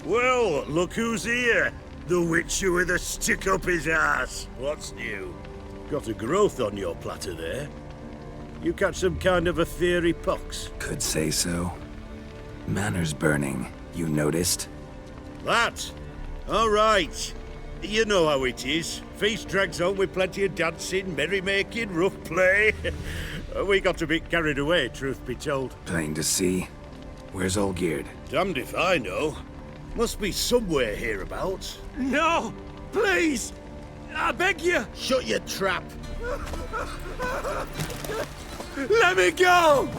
Well, look who's here. The Witcher with a stick up his ass. What's new? Got a growth on your platter there. You catch some kind of a fiery pox? Could say so. Manor's burning. You noticed? That? All right. You know how it is. Feast drags on with plenty of dancing, merrymaking, rough play. We got a bit carried away, truth be told. Plain to see. Where's Olgierd? Damned if I know. Must be somewhere hereabouts. No! Please! I beg you! Shut your trap. Let me go!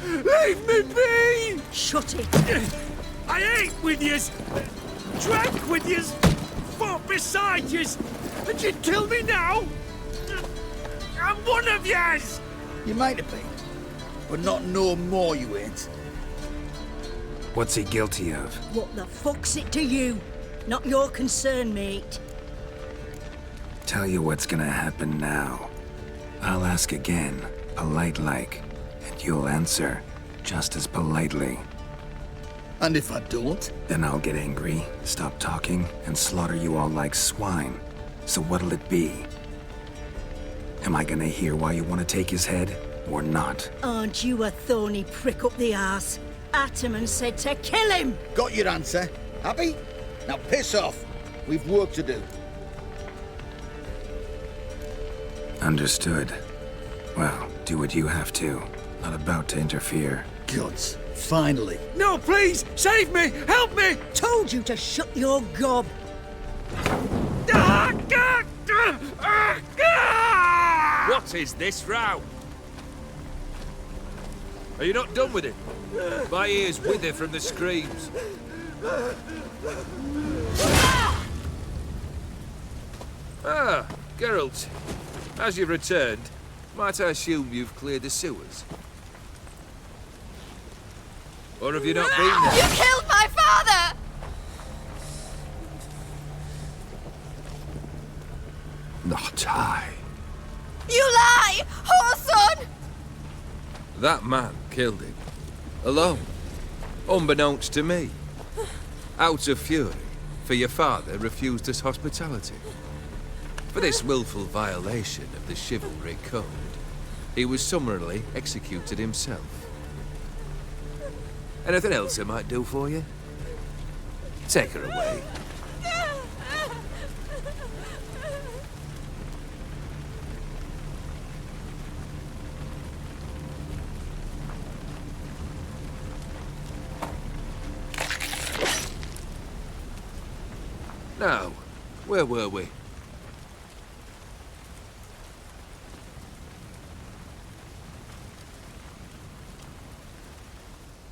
Leave me be! Shut it! I ate with yous, drank with yous, fought beside yous, and you'd kill me now? I'm one of yous! You might have been, but not no more you ain't. What's he guilty of? What the fuck's it to you? Not your concern, mate. Tell you what's gonna happen now. I'll ask again, polite-like, and you'll answer just as politely. And if I don't? Then I'll get angry, stop talking, and slaughter you all like swine. So what'll it be? Am I gonna hear why you want to take his head, or not? Aren't you a thorny prick up the arse? Ataman said to kill him! Got your answer. Happy? Now piss off. We've work to do. Understood. Well, do what you have to. Not about to interfere. Gods, finally. No, please! Save me! Help me! Told you to shut your gob! What is this row? Are you not done with it? My ears wither from the screams. Ah, Geralt. As you've returned, might I assume you've cleared the sewers? Or have you not been there? You killed my father! Not I. You lie! Whoreson! That man killed him. Alone. Unbeknownst to me. Out of fury, for your father refused us hospitality. For this willful violation of the chivalry code, he was summarily executed himself. Anything else I might do for you? Take her away. Now, where were we?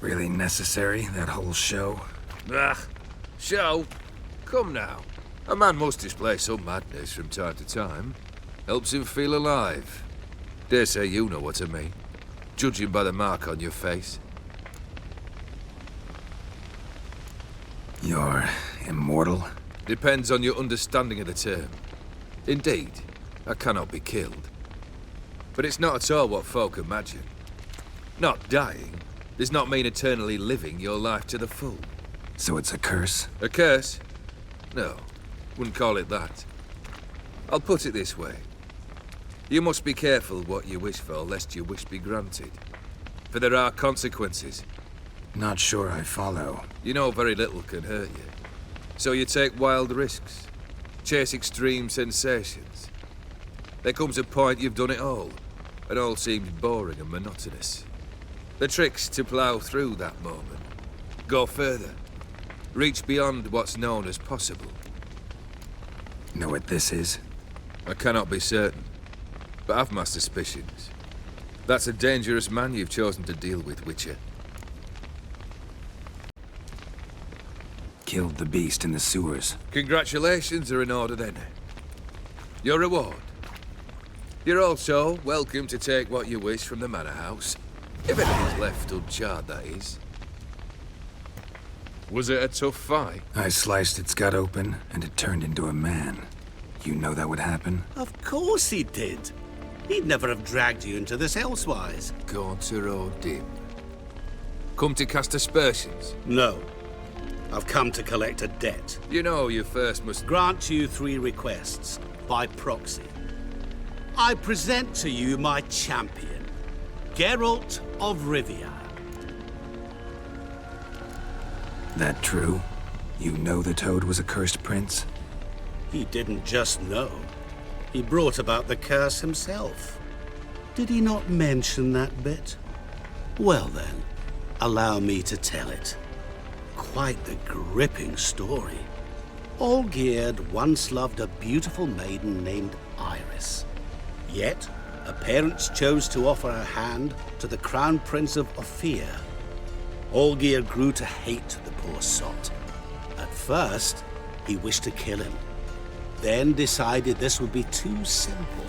Really necessary, that whole show? Ah, show? Come now. A man must display some madness from time to time. Helps him feel alive. Dare say you know what I mean. Judging by the mark on your face. You're immortal? Depends on your understanding of the term. Indeed, I cannot be killed. But it's not at all what folk imagine. Not dying does not mean eternally living your life to the full. So it's a curse? A curse? No, wouldn't call it that. I'll put it this way. You must be careful what you wish for, lest your wish be granted. For there are consequences. Not sure I follow. You know very little can hurt you. So you take wild risks, chase extreme sensations. There comes a point you've done it all, and all seems boring and monotonous. The trick's to plough through that moment. Go further. Reach beyond what's known as possible. Know what this is? I cannot be certain, but I've my suspicions. That's a dangerous man you've chosen to deal with, Witcher. Killed the beast in the sewers. Congratulations are in order then. Your reward. You're also welcome to take what you wish from the manor house. If anything's left uncharred, that is. Was it a tough fight? I sliced its gut open, and it turned into a man. You know that would happen? Of course he did. He'd never have dragged you into this elsewise. Gaunter or dim. Come to cast aspersions? No. I've come to collect a debt. You know you first must... Grant you 3 requests, by proxy. I present to you my champion, Geralt of Rivia. That true? You know the Toad was a cursed prince? He didn't just know. He brought about the curse himself. Did he not mention that bit? Well then, allow me to tell it. Quite the gripping story. Olgierd once loved a beautiful maiden named Iris. Yet, her parents chose to offer her hand to the Crown Prince of Ophir. Olgierd grew to hate the poor sot. At first, he wished to kill him. Then decided this would be too simple.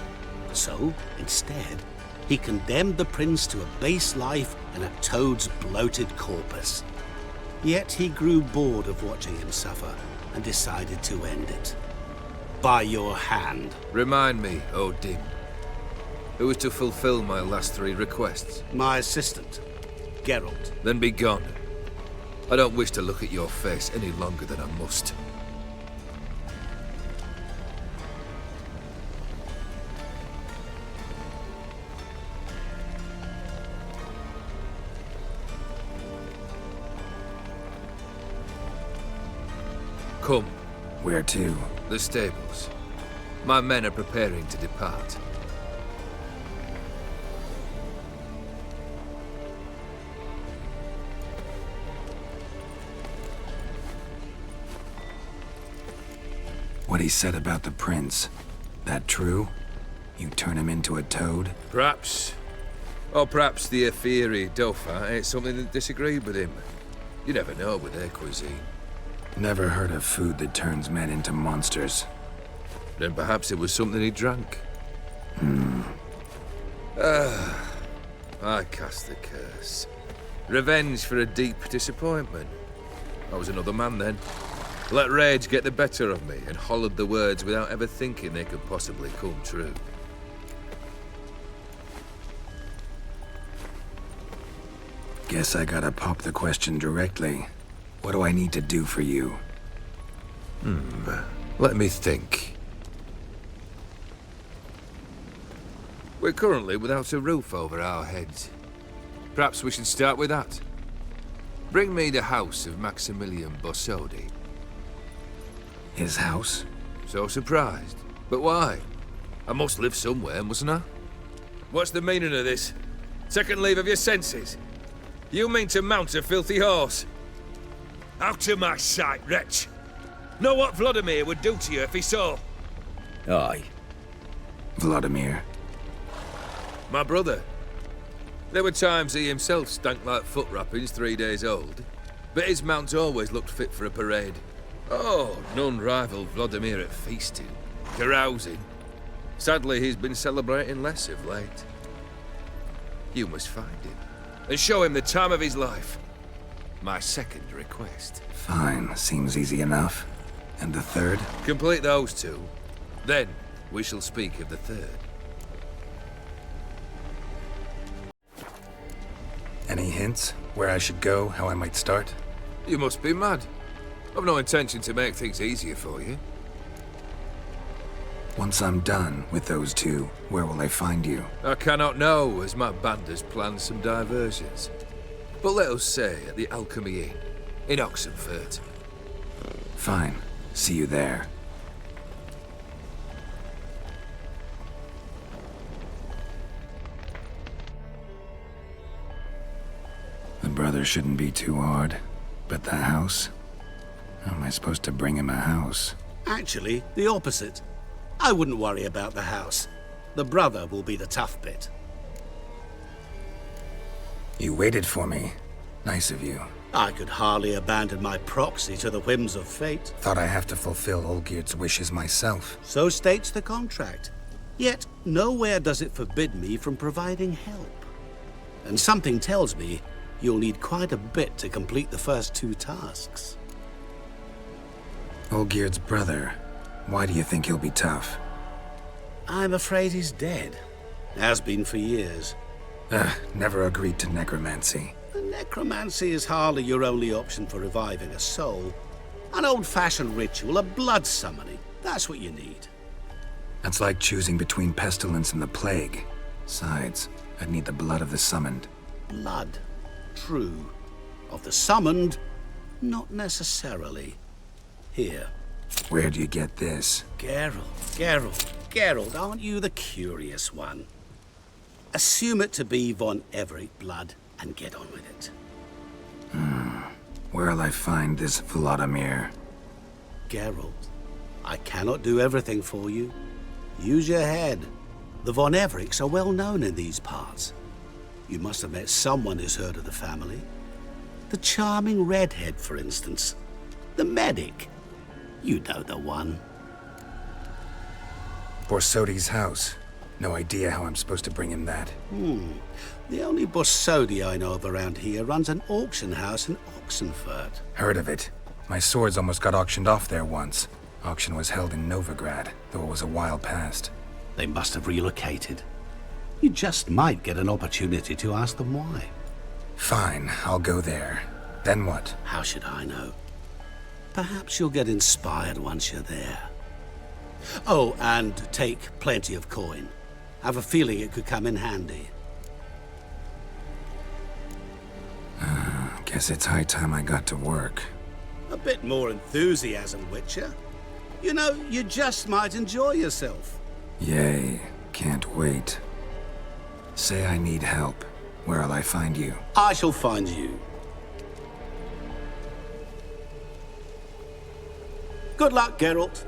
So, instead, he condemned the prince to a base life in a toad's bloated corpus. Yet he grew bored of watching him suffer and decided to end it. By your hand. Remind me, Odin. Who was to fulfill my last 3 requests? My assistant, Geralt. Then be gone. I don't wish to look at your face any longer than I must. Come. Where to? The stables. My men are preparing to depart. What he said about the prince, that true? You turn him into a toad? Perhaps. Or perhaps the Aetheri Dauphin ate something that disagreed with him. You never know with their cuisine. Never heard of food that turns men into monsters. Then perhaps it was something he drank. I cast the curse. Revenge for a deep disappointment. I was another man then. Let rage get the better of me and hollered the words without ever thinking they could possibly come true. Guess I gotta pop the question directly. What do I need to do for you? Let me think. We're currently without a roof over our heads. Perhaps we should start with that. Bring me the house of Maximilian Bossodi. His house? So surprised. But why? I must live somewhere, mustn't I? What's the meaning of this? Second leave of your senses? You mean to mount a filthy horse? Out of my sight, wretch! Know what Vladimir would do to you if he saw? Aye. Vladimir. My brother. There were times he himself stank like foot wrappings 3 days old, but his mount always looked fit for a parade. Oh, none rivaled Vladimir at feasting, carousing. Sadly, he's been celebrating less of late. You must find him, and show him the time of his life. My second request. Fine, seems easy enough. And the third? Complete those 2, then we shall speak of the third. Any hints? Where I should go, how I might start? You must be mad. I've no intention to make things easier for you. Once I'm done with those 2, where will I find you? I cannot know, as my band has planned some diversions. But let us say at the Alchemy Inn, in Oxenfurt. Fine. See you there. The brother shouldn't be too hard. But the house? How am I supposed to bring him a house? Actually, the opposite. I wouldn't worry about the house. The brother will be the tough bit. You waited for me. Nice of you. I could hardly abandon my proxy to the whims of fate. Thought I have to fulfill Olgierd's wishes myself. So states the contract. Yet, nowhere does it forbid me from providing help. And something tells me you'll need quite a bit to complete the first 2 tasks. Olgierd's brother. Why do you think he'll be tough? I'm afraid he's dead. Has been for years. Never agreed to necromancy. Necromancy is hardly your only option for reviving a soul. An old-fashioned ritual, a blood summoning. That's what you need. That's like choosing between pestilence and the plague. Besides, I'd need the blood of the summoned. Blood. True. Of the summoned, not necessarily. Here. Where do you get this? Geralt, aren't you the curious one? Assume it to be von Everett blood and get on with it. Where'll I find this Vladimir? Geralt, I cannot do everything for you. Use your head. The von Evericks are well known in these parts. You must have met someone who's heard of the family. The charming redhead, for instance. The medic. You know the one. Borsodi's house. No idea how I'm supposed to bring him that. The only Borsodi I know of around here runs an auction house in Oxenfurt. Heard of it. My swords almost got auctioned off there once. Auction was held in Novigrad, though it was a while past. They must have relocated. You just might get an opportunity to ask them why. Fine, I'll go there. Then what? How should I know? Perhaps you'll get inspired once you're there. Oh, and take plenty of coin. Have a feeling it could come in handy. Guess it's high time I got to work. A bit more enthusiasm, Witcher. You know, you just might enjoy yourself. Yay, can't wait. Say I need help. Where'll I find you? I shall find you. Good luck, Geralt.